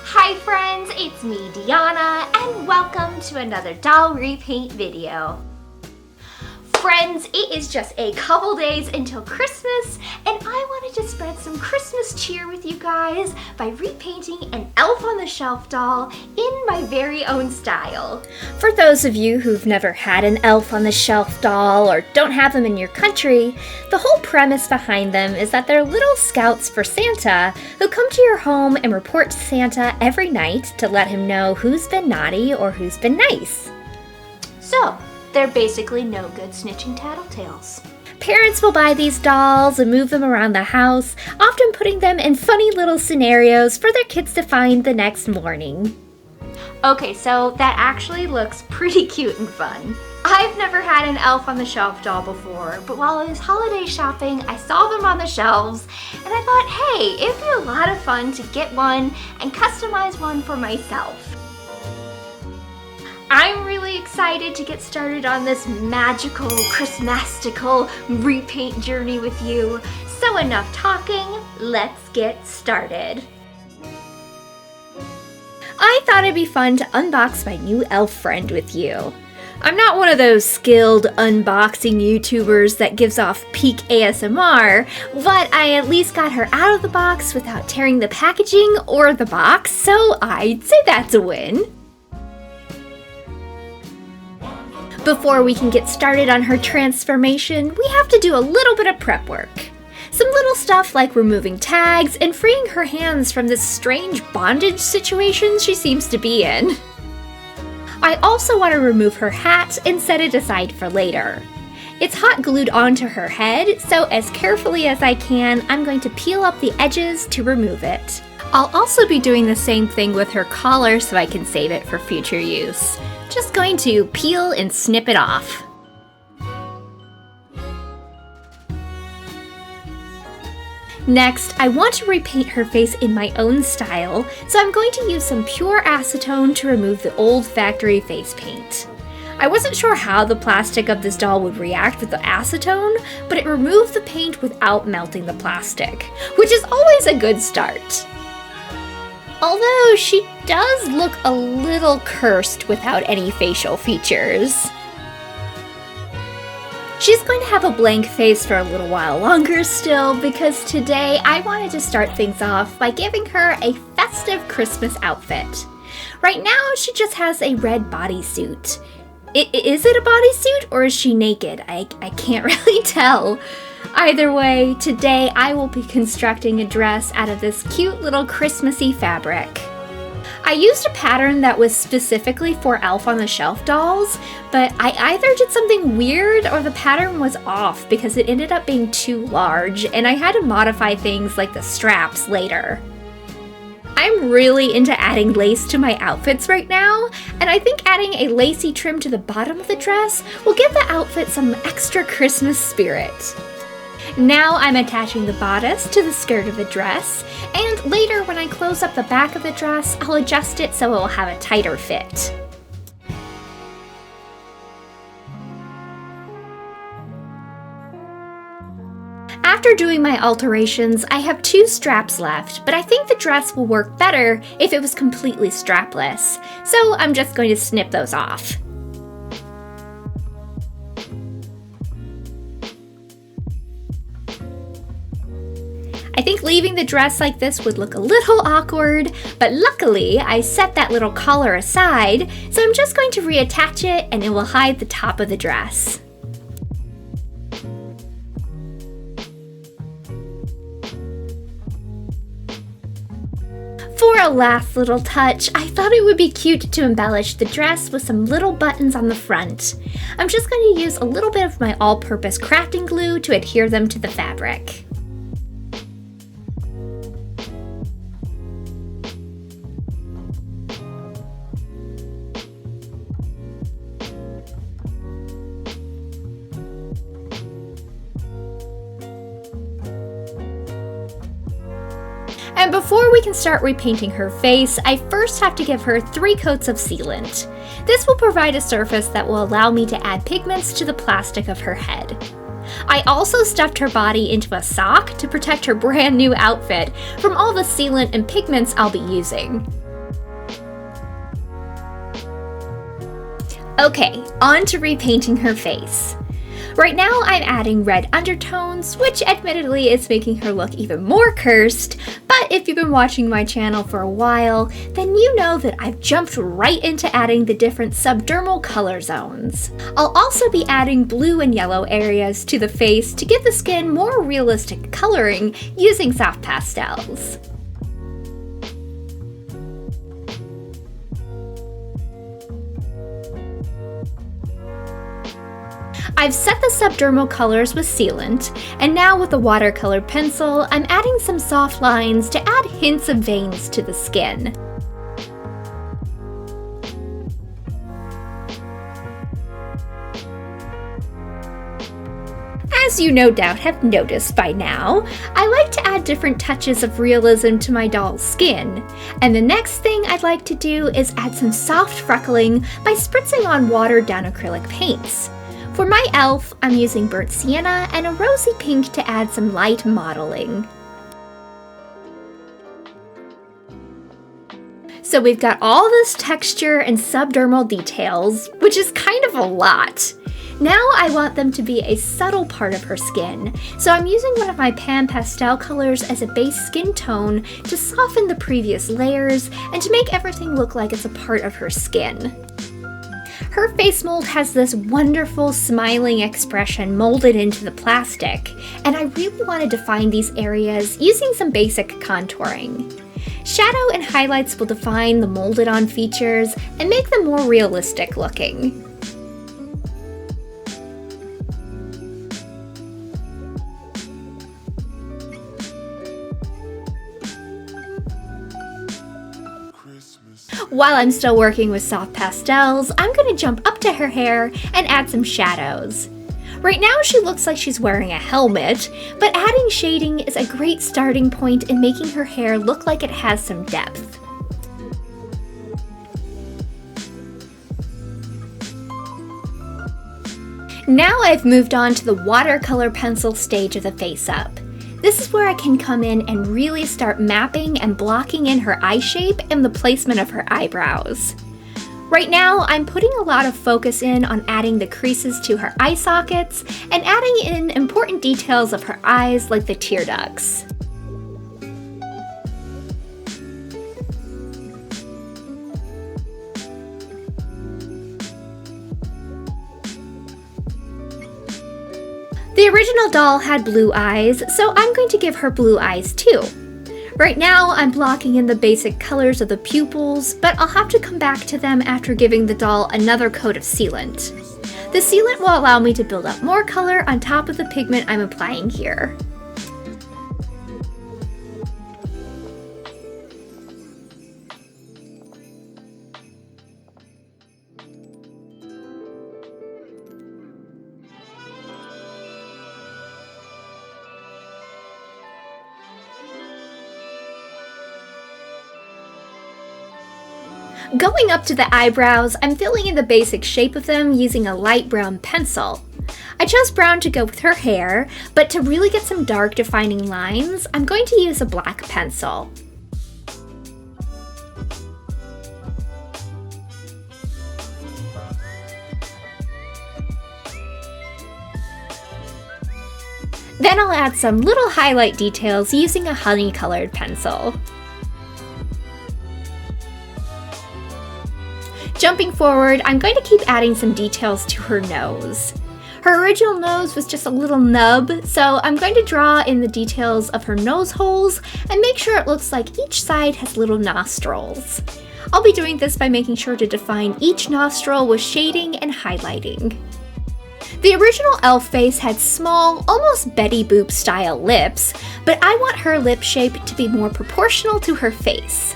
Hi friends, it's me, Deanna, and welcome to another doll repaint video. Friends, it is just a couple days until Christmas, and I wanted to spread some Christmas cheer with you guys by repainting an Elf on the Shelf doll in my very own style. For those of you who've never had an Elf on the Shelf doll or don't have them in your country, the whole premise behind them is that they're little scouts for Santa who come to your home and report to Santa every night to let him know who's been naughty or who's been nice. So, they're basically no good snitching tattletales. Parents will buy these dolls and move them around the house, often putting them in funny little scenarios for their kids to find the next morning. Okay, so that actually looks pretty cute and fun. I've never had an Elf on the Shelf doll before, but while I was holiday shopping, I saw them on the shelves, and I thought, hey, it'd be a lot of fun to get one and customize one for myself. I'm really excited to get started on this magical, Christmastical repaint journey with you. So enough talking, let's get started. I thought it'd be fun to unbox my new elf friend with you. I'm not one of those skilled unboxing YouTubers that gives off peak ASMR, but I at least got her out of the box without tearing the packaging or the box, so I'd say that's a win. Before we can get started on her transformation, we have to do a little bit of prep work. Some little stuff like removing tags and freeing her hands from this strange bondage situation she seems to be in. I also want to remove her hat and set it aside for later. It's hot glued onto her head, so as carefully as I can, I'm going to peel up the edges to remove it. I'll also be doing the same thing with her collar so I can save it for future use. Just going to peel and snip it off. Next, I want to repaint her face in my own style, so I'm going to use some pure acetone to remove the old factory face paint. I wasn't sure how the plastic of this doll would react with the acetone, but it removed the paint without melting the plastic, which is always a good start. Although she does look a little cursed without any facial features. She's going to have a blank face for a little while longer still because today I wanted to start things off by giving her a festive Christmas outfit. Right now she just has a red bodysuit. Is it a bodysuit or is she naked? I can't really tell. Either way, today I will be constructing a dress out of this cute little Christmassy fabric. I used a pattern that was specifically for Elf on the Shelf dolls, but I either did something weird or the pattern was off because it ended up being too large and I had to modify things like the straps later. I'm really into adding lace to my outfits right now, and I think adding a lacy trim to the bottom of the dress will give the outfit some extra Christmas spirit. Now I'm attaching the bodice to the skirt of the dress, and later when I close up the back of the dress, I'll adjust it so it will have a tighter fit. After doing my alterations, I have 2 straps left, but I think the dress will work better if it was completely strapless, so I'm just going to snip those off. I think leaving the dress like this would look a little awkward, but luckily I set that little collar aside, so I'm just going to reattach it and it will hide the top of the dress. For a last little touch, I thought it would be cute to embellish the dress with some little buttons on the front. I'm just going to use a little bit of my all-purpose crafting glue to adhere them to the fabric. And before we can start repainting her face, I first have to give her 3 coats of sealant. This will provide a surface that will allow me to add pigments to the plastic of her head. I also stuffed her body into a sock to protect her brand new outfit from all the sealant and pigments I'll be using. Okay, on to repainting her face. Right now I'm adding red undertones, which admittedly is making her look even more cursed, but if you've been watching my channel for a while, then you know that I've jumped right into adding the different subdermal color zones. I'll also be adding blue and yellow areas to the face to give the skin more realistic coloring using soft pastels. I've set the subdermal colors with sealant, and now with a watercolor pencil, I'm adding some soft lines to add hints of veins to the skin. As you no doubt have noticed by now, I like to add different touches of realism to my doll's skin, and the next thing I'd like to do is add some soft freckling by spritzing on watered down acrylic paints. For my elf, I'm using burnt sienna and a rosy pink to add some light modeling. So we've got all this texture and subdermal details, which is kind of a lot. Now I want them to be a subtle part of her skin, so I'm using one of my pan pastel colors as a base skin tone to soften the previous layers and to make everything look like it's a part of her skin. Her face mold has this wonderful smiling expression molded into the plastic, and I really want to define these areas using some basic contouring. Shadow and highlights will define the molded on features and make them more realistic looking. While I'm still working with soft pastels, I'm going to jump up to her hair and add some shadows. Right now she looks like she's wearing a helmet, but adding shading is a great starting point in making her hair look like it has some depth. Now I've moved on to the watercolor pencil stage of the face up. This is where I can come in and really start mapping and blocking in her eye shape and the placement of her eyebrows. Right now, I'm putting a lot of focus in on adding the creases to her eye sockets and adding in important details of her eyes like the tear ducts. The original doll had blue eyes, so I'm going to give her blue eyes too. Right now, I'm blocking in the basic colors of the pupils, but I'll have to come back to them after giving the doll another coat of sealant. The sealant will allow me to build up more color on top of the pigment I'm applying here. Going up to the eyebrows, I'm filling in the basic shape of them using a light brown pencil. I chose brown to go with her hair, but to really get some dark defining lines, I'm going to use a black pencil. Then I'll add some little highlight details using a honey-colored pencil. Jumping forward, I'm going to keep adding some details to her nose. Her original nose was just a little nub, so I'm going to draw in the details of her nose holes and make sure it looks like each side has little nostrils. I'll be doing this by making sure to define each nostril with shading and highlighting. The original elf face had small, almost Betty Boop style lips, but I want her lip shape to be more proportional to her face.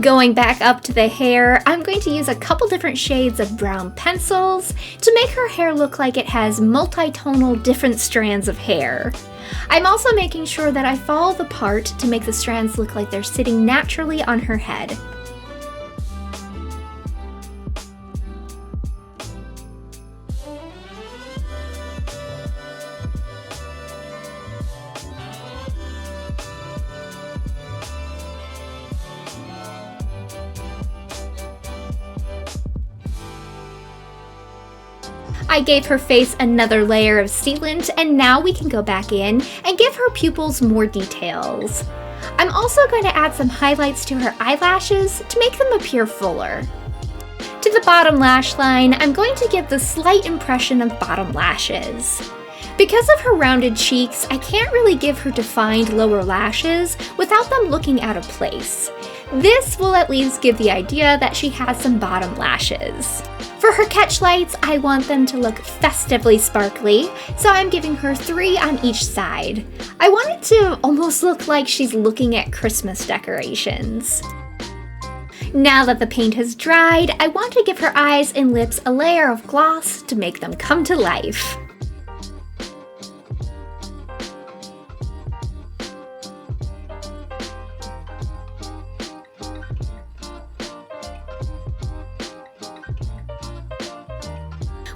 Going back up to the hair, I'm going to use a couple different shades of brown pencils to make her hair look like it has multi-tonal different strands of hair. I'm also making sure that I follow the part to make the strands look like they're sitting naturally on her head. I gave her face another layer of sealant, and now we can go back in and give her pupils more details. I'm also going to add some highlights to her eyelashes to make them appear fuller. To the bottom lash line, I'm going to give the slight impression of bottom lashes. Because of her rounded cheeks, I can't really give her defined lower lashes without them looking out of place. This will at least give the idea that she has some bottom lashes. For her catch lights, I want them to look festively sparkly, so I'm giving her 3 on each side. I want it to almost look like she's looking at Christmas decorations. Now that the paint has dried, I want to give her eyes and lips a layer of gloss to make them come to life.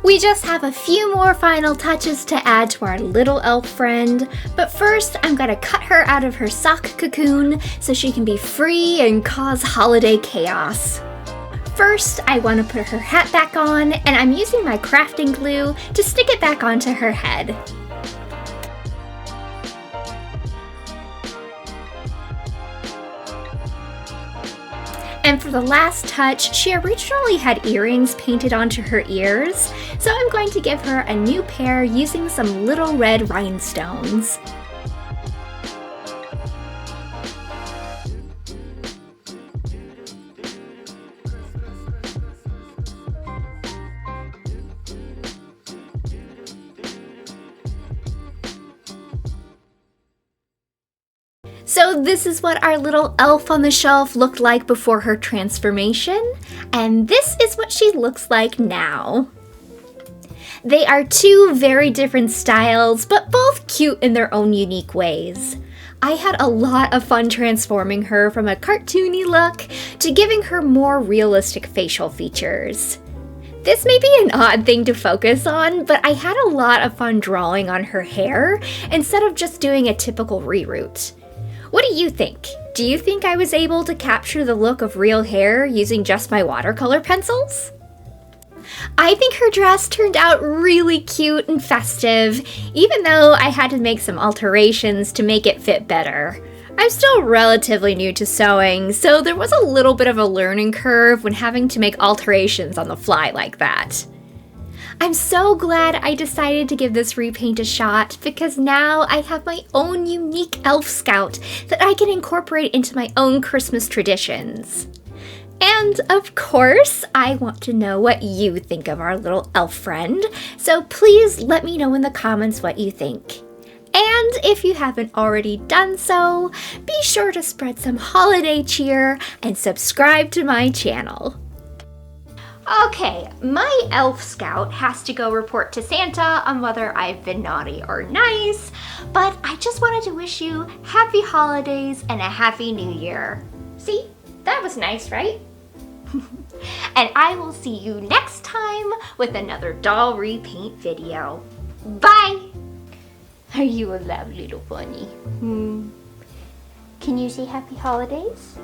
We just have a few more final touches to add to our little elf friend, but first I'm gonna cut her out of her sock cocoon so she can be free and cause holiday chaos. First, I want to put her hat back on, and I'm using my crafting glue to stick it back onto her head. And for the last touch, she originally had earrings painted onto her ears, so I'm going to give her a new pair using some little red rhinestones. So this is what our little elf on the shelf looked like before her transformation, and this is what she looks like now. They are 2 very different styles, but both cute in their own unique ways. I had a lot of fun transforming her from a cartoony look to giving her more realistic facial features. This may be an odd thing to focus on, but I had a lot of fun drawing on her hair instead of just doing a typical reroute. What do you think? Do you think I was able to capture the look of real hair using just my watercolor pencils? I think her dress turned out really cute and festive, even though I had to make some alterations to make it fit better. I'm still relatively new to sewing, so there was a little bit of a learning curve when having to make alterations on the fly like that. I'm so glad I decided to give this repaint a shot, because now I have my own unique elf scout that I can incorporate into my own Christmas traditions. And of course, I want to know what you think of our little elf friend, so please let me know in the comments what you think. And if you haven't already done so, be sure to spread some holiday cheer and subscribe to my channel. Okay, my elf scout has to go report to Santa on whether I've been naughty or nice, but I just wanted to wish you happy holidays and a happy new year. See, that was nice, right? And I will see you next time with another doll repaint video. Bye! Are you a lovely little bunny? Can you say happy holidays?